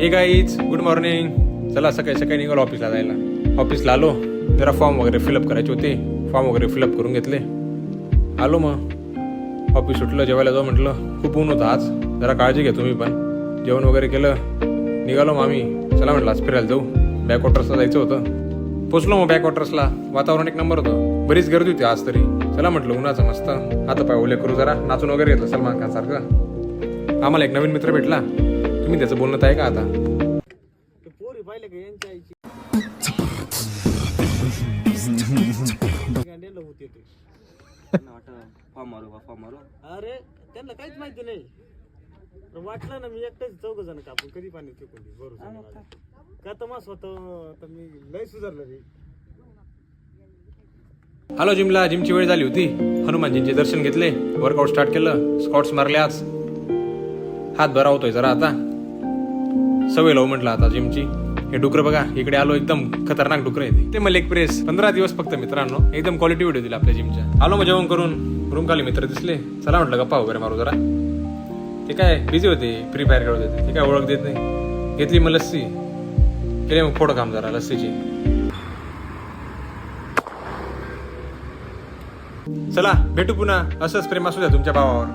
हे guys good morning. चला सकाळी सकाळी निघालो ऑफिसला जायला. ऑफिसला आलो, जरा फॉर्म वगैरे फिलअप करायचे होते. फॉर्म वगैरे फिलअप करून घेतले. आलो मग ऑफिस सुटलं, जेवायला जाऊ म्हटलं. खूप ऊन होतं आज, जरा काळजी घ्या तुम्ही पण. जेवण वगैरे केलं, निघालो मग आम्ही. चला म्हटलं आज फिरायला जाऊ, बॅकवॉटर्सला जायचं होतं. पोचलो मग बॅकवॉटर्सला. वातावरण एक नंबर होतं, बरीच गर्दी होती आज तरी. चला म्हटलं उन्हाचं मस्त हात पाय ओले करू, जरा नाचून वगैरे घेतलं सलमान खान सारखं. आम्हाला एक नवीन मित्र भेटला. तुम्ही त्याचं बोलणं आहे का आता? पोरी पाहिले का यांच्या आईची गांडेला होते ते. अरे त्यांना काहीच माहिती नाही. वाटलं ना मी एकटाच 4 जण कापून कधी पाणी फेकून बरोबर का तर मास होत तर मी लय सुधारलं रे. आलो जिमला. जिमची वेळ झाली होती. हनुमानजींचे दर्शन घेतले, वर्कआउट स्टार्ट केलं, स्क्वॉट्स मारले. आज हात बरा होतोय जरा. आता सवय लावू म्हटलं आता जिमची. हे डुकर बघा इकडे आलो, एकदम खतरनाक डुकर आहे ते. मग लेग प्रेस 15 दिवस फक्त मित्रांनो. एकदम क्वालिटी व्हिडिओ दिला आपल्या जिमच्या. आलो मग जेवण करून. रूम खाली मित्र दिसले. चला म्हटलं गप्पा वगैरे मारू जरा. ते काय बिझी होते, फ्री फायर खेळत होते. ते काय ओळख देत नाही. घेतली मग लस्सी, केले मग थोडं काम जरा लस्सीची. चला भेटू पुन्हा. असंच प्रेम असू द्या तुमच्या भावावर.